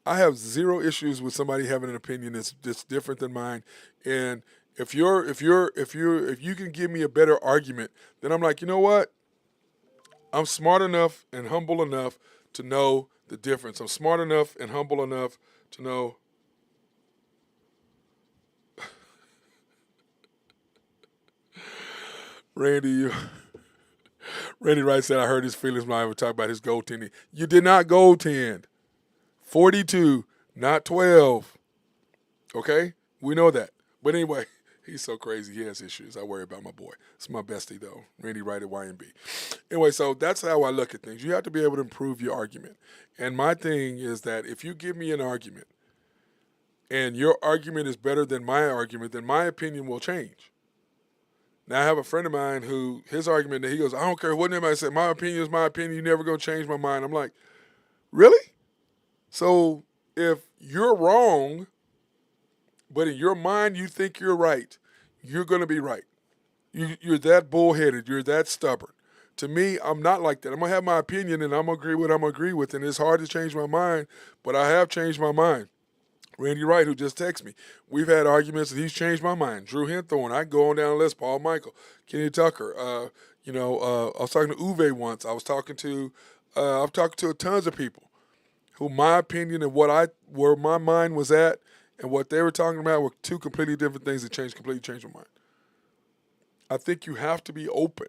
I have zero issues with somebody having an opinion that's different than mine. And if you can give me a better argument, then I'm like, you know what? I'm smart enough and humble enough to know the difference. I'm smart enough and humble enough to know. Randy, Randy Wright said, I heard his feelings when I ever talk about his goaltending. You did not goaltend. 42, not 12. Okay? We know that. But anyway, he's so crazy. He has issues. I worry about my boy. It's my bestie, though. Randy Wright at YMB. Anyway, so that's how I look at things. You have to be able to improve your argument. And my thing is that if you give me an argument and your argument is better than my argument, then my opinion will change. Now, I have a friend of mine who, his argument, that he goes, I don't care what anybody said. My opinion is my opinion. You're never going to change my mind. I'm like, really? So if you're wrong, but in your mind you think you're right, you're going to be right. You're that bullheaded. You're that stubborn. To me, I'm not like that. I'm going to have my opinion, and I'm going to agree with what I'm going to agree with, and it's hard to change my mind, but I have changed my mind. Randy Wright, who just texted me, we've had arguments, and he's changed my mind. Drew Henthorne, I can go on down the list. Paul Michael, Kenny Tucker. I was talking to Uwe once. I've talked to tons of people who my opinion and where my mind was at and what they were talking about were two completely different things that completely changed my mind. I think you have to be open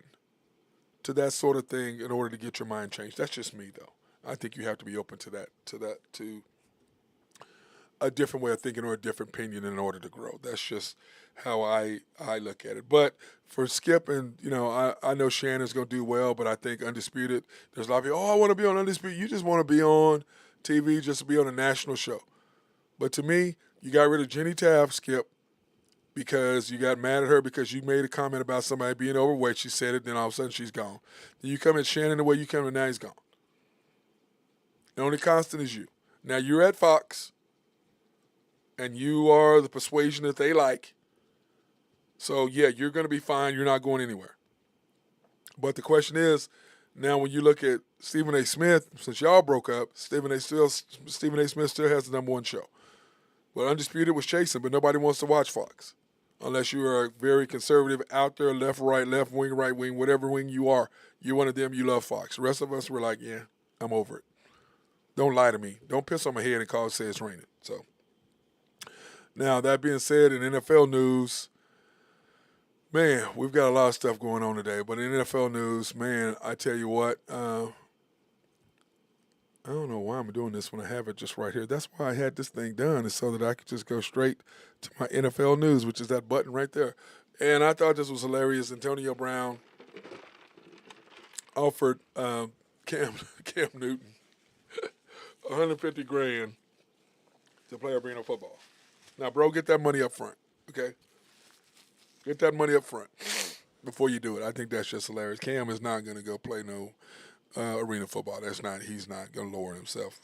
to that sort of thing in order to get your mind changed. That's just me, though. I think you have to be open to a different way of thinking or a different opinion in order to grow. That's just how I look at it. But for Skip, and I know Shannon's going to do well, but I think Undisputed, there's a lot of people, I want to be on Undisputed. You just want to be on TV just to be on a national show. But to me, you got rid of Jenny Taft, Skip, because you got mad at her because you made a comment about somebody being overweight. She said it, then all of a sudden she's gone. Then you come at Shannon the way you come, and now he's gone. The only constant is you. Now you're at Fox, and you are the persuasion that they like. So, yeah, you're going to be fine. You're not going anywhere. But the question is, now when you look at Stephen A. Smith, since y'all broke up, Stephen A. Smith still has the number one show. Well, Undisputed was chasing, but nobody wants to watch Fox. Unless you are very conservative, out there, left, right, left wing, right wing, whatever wing you are, you're one of them, you love Fox. The rest of us were like, yeah, I'm over it. Don't lie to me. Don't piss on my head and say it's raining. So, now, that being said, in NFL news, man, we've got a lot of stuff going on today. But in NFL news, man, I tell you what, I don't know why I'm doing this when I have it just right here. That's why I had this thing done, is so that I could just go straight to my NFL news, which is that button right there. And I thought this was hilarious. Antonio Brown offered Cam Newton $150,000 to play arena football. Now, bro, get that money up front, okay? Get that money up front before you do it. I think that's just hilarious. Cam is not going to go play no arena football. He's not going to lower himself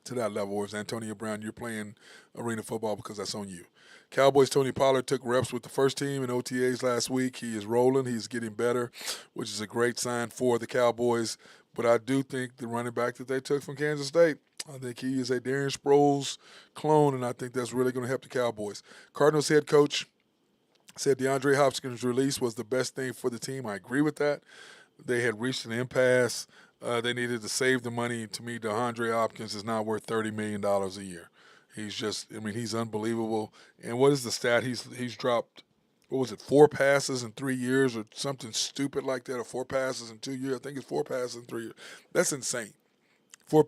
to that level. Whereas Antonio Brown, you're playing arena football because that's on you. Cowboys' Tony Pollard took reps with the first team in OTAs last week. He is rolling. He's getting better, which is a great sign for the Cowboys. But I do think the running back that they took from Kansas State, I think he is a Darren Sproles clone, and I think that's really going to help the Cowboys. Cardinals head coach said DeAndre Hopkins' release was the best thing for the team. I agree with that. They had reached an impasse. They needed to save the money. To me, DeAndre Hopkins is not worth $30 million a year. He's unbelievable. And what is the stat? He's dropped, 4 passes in 3 years or something stupid like that, or 4 passes in 2 years. I think it's 4 passes in 3 years. That's insane.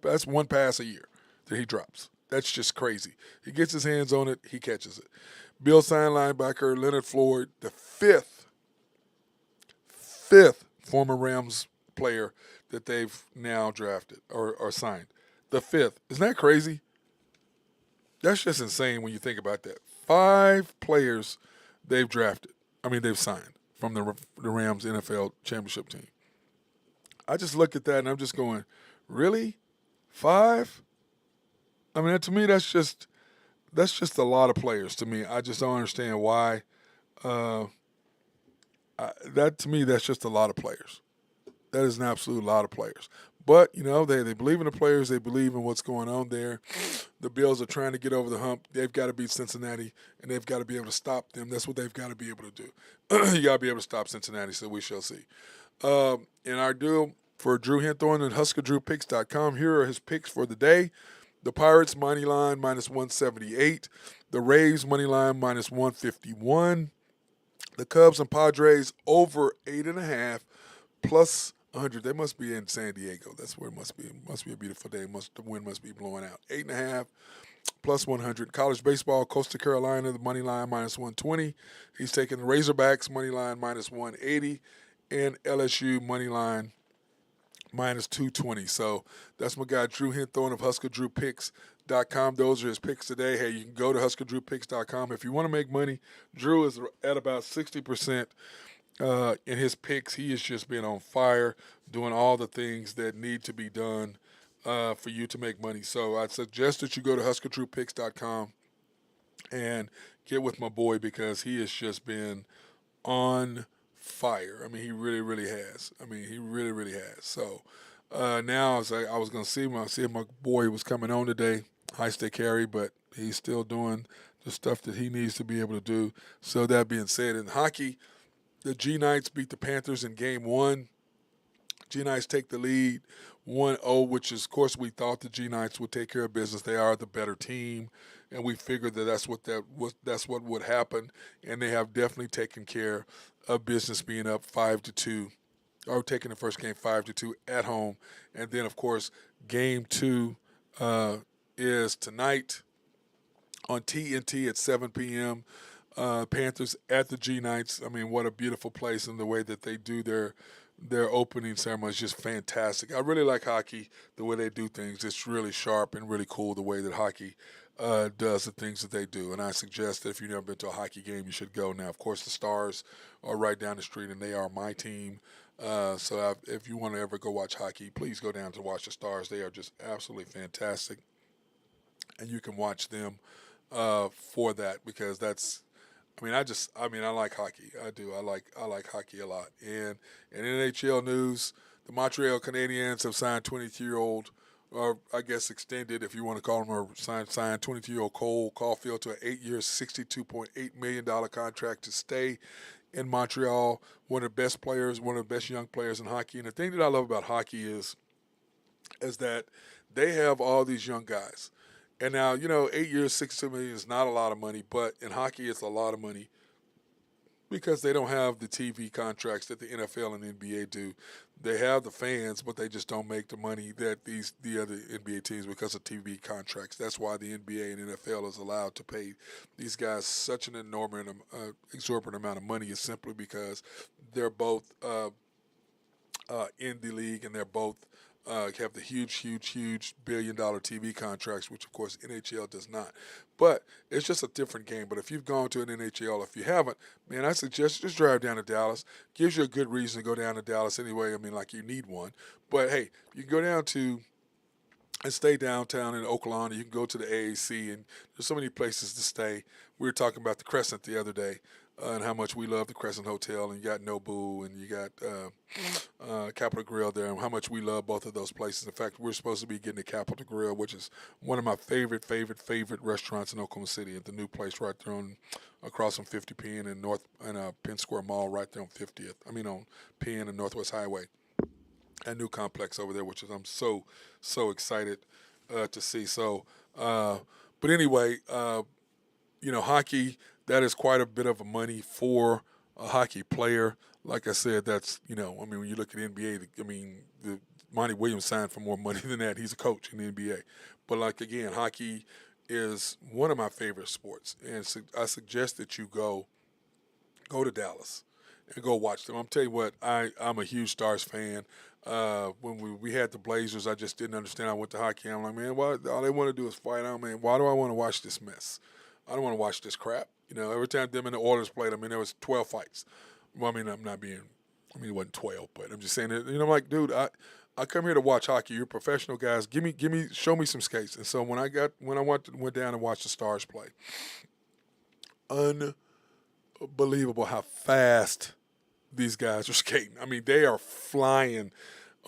That's 1 pass a year that he drops. That's just crazy. He gets his hands on it, he catches it. Bill sign linebacker Leonard Floyd, the fifth former Rams player that they've now drafted or signed. The 5th. Isn't that crazy? That's just insane when you think about that. 5 players they've signed from the Rams NFL championship team. I just look at that and I'm just going, really? 5? To me, that's just that's just a lot of players to me. I just don't understand why. Uh, that to me, that's just a lot of players. That is an absolute lot of players. But they believe in the players. They believe in what's going on there. The Bills are trying to get over the hump. They've got to beat Cincinnati, and they've got to be able to stop them. That's what they've got to be able to do. You got to be able to stop Cincinnati. So we shall see. In our deal for Drew Hinthorn and HuskerDrewPicks.com, here are his picks for the day. The Pirates money line minus 178. The Rays money line minus 151. The Cubs and Padres over 8.5 plus 100. They must be in San Diego. That's where it must be. It must be a beautiful day. The wind must be blowing out. 8.5 plus 100. College baseball, Coastal Carolina, the money line minus 120. He's taking the Razorbacks money line minus 180, and LSU money line minus 220. So that's my guy Drew Hinthorn of HuskerDrewPicks.com. Those are his picks today. Hey, you can go to HuskerDrewPicks.com. If you want to make money, Drew is at about 60% in his picks. He has just been on fire, doing all the things that need to be done for you to make money. So I suggest that you go to HuskerDrewPicks.com and get with my boy because he has just been on fire. I mean, he really, really has. He really, really has. So now I was going to see if my boy was coming on today, high stake carry, but he's still doing the stuff that he needs to be able to do. So that being said, in hockey, the G Knights beat the Panthers in Game 1. G Knights take the lead 1-0, which is, of course, we thought the G Knights would take care of business. They are the better team, and we figured that's what would happen, and they have definitely taken care of business, being up 5-2, or taking the first game 5-2 at home, and then of course Game 2 is tonight on TNT at 7 p.m. Panthers at the G Knights. I mean, what a beautiful place, and the way that they do their opening ceremony is just fantastic. I really like hockey, the way they do things. It's really sharp and really cool the way that hockey does the things that they do. And I suggest that if you've never been to a hockey game, you should go. Now, of course, the Stars are right down the street, and they are my team. So if you want to ever go watch hockey, please go down to watch the Stars. They are just absolutely fantastic. And you can watch them for that, because that's, I like hockey. I do. I like hockey a lot. And in NHL news, the Montreal Canadiens have signed 22-year-old, or I guess extended, if you want to call him, or signed 22-year-old Cole Caulfield to an 8-year, $62.8 million contract to stay in Montreal. One of the best players, one of the best young players in hockey. And the thing that I love about hockey is that they have all these young guys. And now, 8 years, $62 million is not a lot of money, but in hockey it's a lot of money because they don't have the TV contracts that the NFL and NBA do. They have the fans, but they just don't make the money that the other NBA teams, because of TV contracts. That's why the NBA and NFL is allowed to pay these guys such an enormous, exorbitant amount of money, is simply because they're both in the league, and they're both have the huge billion-dollar TV contracts, which, of course, NHL does not. But it's just a different game. But if you've gone to an NHL, if you haven't, man, I suggest just drive down to Dallas. Gives you a good reason to go down to Dallas anyway. Like you need one. But, hey, you can go down to and stay downtown in Oklahoma. You can go to the AAC, and there's so many places to stay. We were talking about the Crescent the other day, and how much we love the Crescent Hotel, and you got Nobu, and you got Capitol Grill there, and how much we love both of those places. In fact, we're supposed to be getting the Capitol Grill, which is one of my favorite restaurants in Oklahoma City, at the new place right there across from 50 Penn and Penn Square Mall, right there on 50th. On Penn and Northwest Highway. A new complex over there, which is I'm so excited to see. So, but anyway, hockey, that is quite a bit of money for a hockey player. Like I said, that's when you look at the NBA, the Monty Williams signed for more money than that. He's a coach in the NBA. But again, hockey is one of my favorite sports, and I suggest that you go to Dallas and go watch them. I'm telling you what, I'm a huge Stars fan. When we had the Blazers, I just didn't understand. I went to hockey. I'm like, man, why all they want to do is fight out, man. Why do I want to watch this mess? I don't want to watch this crap. Every time them and the Oilers played, there was 12 fights. Well, I'm not being, it wasn't 12, but I'm just saying that, I'm like, dude, I come here to watch hockey. You're professional guys. Show me some skates. And so when I went down and watched the Stars play, unbelievable how fast these guys are skating. I mean, they are flying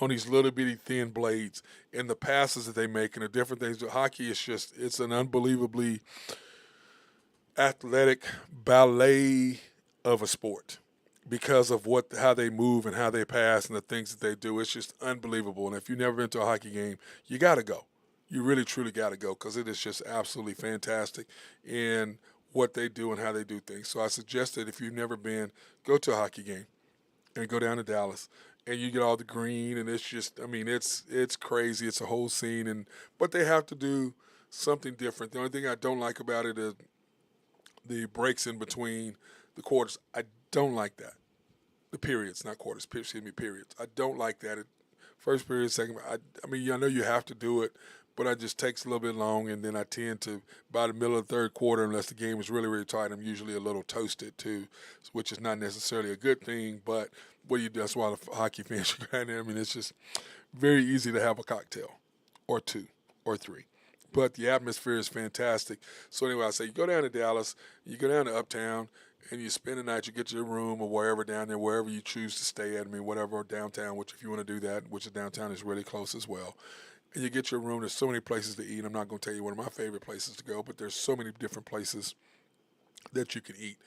on these little bitty thin blades, and the passes that they make and the different things. Hockey is it's an unbelievably athletic ballet of a sport because of how they move and how they pass and the things that they do. It's just unbelievable. And if you've never been to a hockey game, you got to go. You really, truly got to go because it is just absolutely fantastic in what they do and how they do things. So I suggest that if you've never been, go to a hockey game and go down to Dallas. And you get all the green, and it's just, I mean, it's crazy. It's a whole scene, but they have to do something different. The only thing I don't like about it is the breaks in between the quarters. I don't like that. The periods, not quarters, excuse me, periods. I don't like that. First period, second. I mean, I know you have to do it, but it just takes a little bit long, and then I tend to, by the middle of the third quarter, unless the game is really, really tight, I'm usually a little toasted too, which is not necessarily a good thing, but what do you do? That's why the hockey fans are grinding there. I mean, it's just very easy to have a cocktail or two or three. But the atmosphere is fantastic. So anyway, I say you go down to Dallas, you go down to Uptown, and you spend the night, you get your room or wherever down there, wherever you choose to stay at. I mean, whatever, downtown, which if you want to do that, which is downtown is really close as well. And you get your room. There's so many places to eat. I'm not going to tell you one of my favorite places to go, but there's so many different places that you can eat.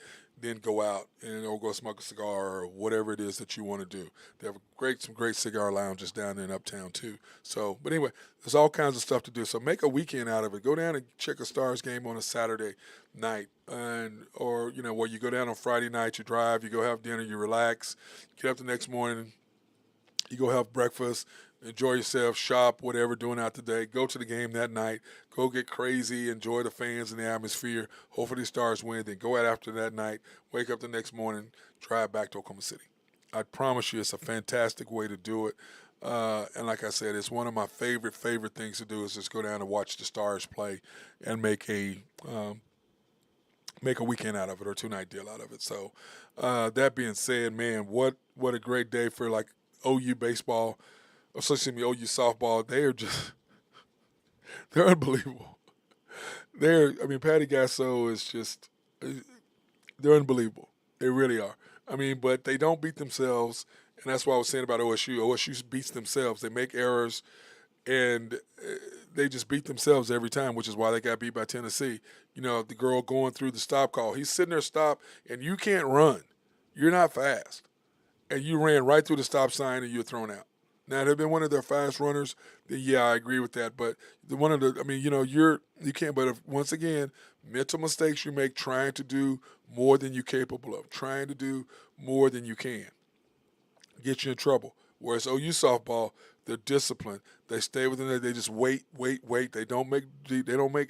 Then go out and or go smoke a cigar or whatever it is that you want to do. They have some great cigar lounges down there in Uptown too. So, but anyway, there's all kinds of stuff to do. So make a weekend out of it. Go down and check a Stars game on a Saturday night, or where you go down on Friday night, you drive, you go have dinner, you relax, get up the next morning, you go have breakfast, enjoy yourself, shop, whatever, doing out today. Go to the game that night. Go get crazy, enjoy the fans and the atmosphere. Hopefully the Stars win. Then go out after that night, wake up the next morning, drive back to Oklahoma City. I promise you it's a fantastic way to do it. And like I said, it's one of my favorite things to do is just go down and watch the Stars play and make a weekend out of it or 2-night deal out of it. So that being said, man, what a great day for like OU baseball, especially OU softball. They're unbelievable. Patty Gasso is just, they're unbelievable. They really are. I mean, but they don't beat themselves, and that's what I was saying about OSU. OSU beats themselves. They make errors, and they just beat themselves every time, which is why they got beat by Tennessee. The girl going through the stop call. He's sitting there stopped, and you can't run. You're not fast. And you ran right through the stop sign, and you're thrown out. Now, they've been one of their fast runners, then yeah, I agree with that. But you can't. But once again, mental mistakes you make trying to do more than you're capable of, trying to do more than you can, get you in trouble. Whereas OU softball, they're disciplined. They stay within there. They just wait. They don't make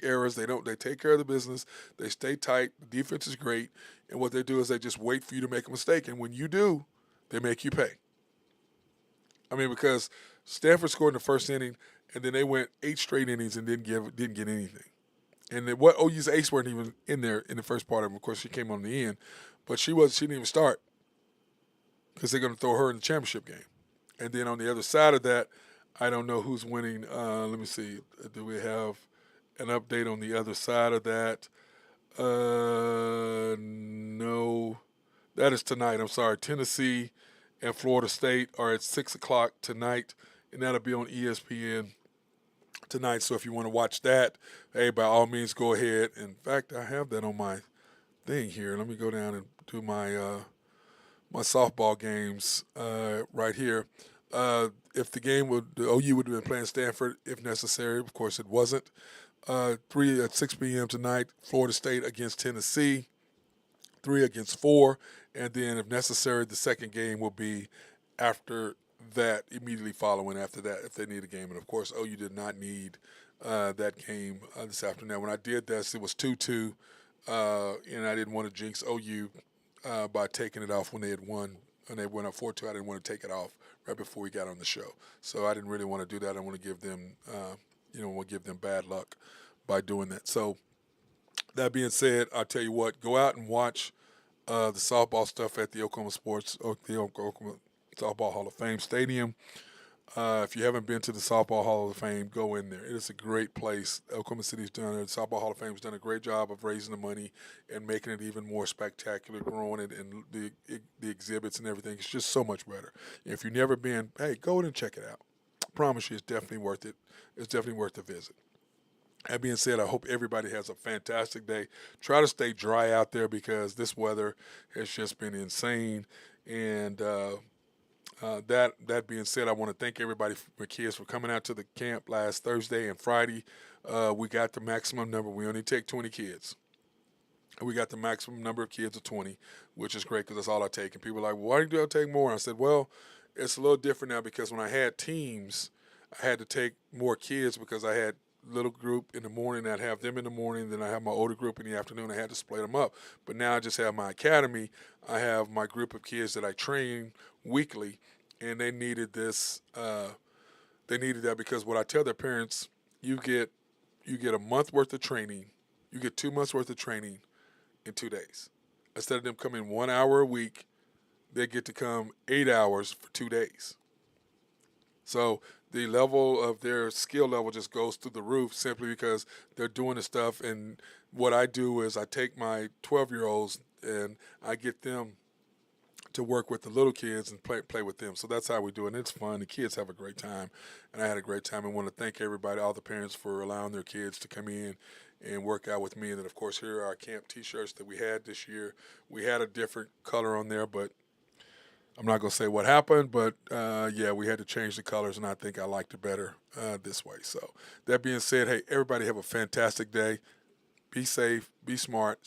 errors. They take care of the business. They stay tight. The defense is great. And what they do is they just wait for you to make a mistake. And when you do, they make you pay. I mean, because Stanford scored in the first inning, and then they went 8 straight innings and didn't get anything. And then what OU's ace weren't even in there in the first part of them. Of course, she came on the end, but she didn't even start because they're going to throw her in the championship game. And then on the other side of that, I don't know who's winning. Let me see. Do we have an update on the other side of that? No. That is tonight. I'm sorry. Tennessee and Florida State are at 6 o'clock tonight, and that'll be on ESPN tonight. So if you want to watch that, hey, by all means, go ahead. In fact, I have that on my thing here. Let me go down and do my my softball games right here. If the OU would have been playing Stanford if necessary. Of course, it wasn't. 3 at 6 p.m. tonight, Florida State against Tennessee. 3 against 4. And then, if necessary, the second game will be after that, immediately following after that, if they need a game. And, of course, OU did not need that game this afternoon. When I did this, it was 2-2, and I didn't want to jinx OU by taking it off when they had won. And they went up 4-2. I didn't want to take it off right before we got on the show. So I didn't really want to do that. I want to give them, bad luck by doing that. So that being said, I'll tell you what, go out and watch the softball stuff at the Oklahoma Softball Hall of Fame Stadium. If you haven't been to the Softball Hall of Fame, go in there. It is a great place. Oklahoma City's done it. The Softball Hall of Fame has done a great job of raising the money and making it even more spectacular, growing it and the exhibits and everything. It's just so much better. If you've never been, hey, go in and check it out. I promise you, it's definitely worth it. It's definitely worth the visit. That being said, I hope everybody has a fantastic day. Try to stay dry out there because this weather has just been insane. And that being said, I want to thank everybody, my kids, for coming out to the camp last Thursday and Friday. We got the maximum number. We only take 20 kids. We got the maximum number of kids of 20, which is great because that's all I take. And people are like, well, why do I take more? And I said, well, it's a little different now because when I had teams, I had to take more kids because I had little group in the morning. I'd have them in the morning. Then I have my older group in the afternoon. I had to split them up. But now I just have my academy. I have my group of kids that I train weekly, and they needed this. They needed that because what I tell their parents, you get a month worth of training. You get 2 months worth of training in 2 days. Instead of them coming 1 hour a week, they get to come 8 hours for 2 days. So the level of their skill level just goes through the roof simply because they're doing the stuff. And what I do is I take my 12-year-olds and I get them to work with the little kids and play with them. So that's how we do it. And it's fun. The kids have a great time. And I had a great time. I want to thank everybody, all the parents, for allowing their kids to come in and work out with me. And then, of course, here are our camp T-shirts that we had this year. We had a different color on there, but I'm not going to say what happened, but yeah, we had to change the colors, and I think I liked it better this way. So that being said, hey, everybody have a fantastic day. Be safe, be smart,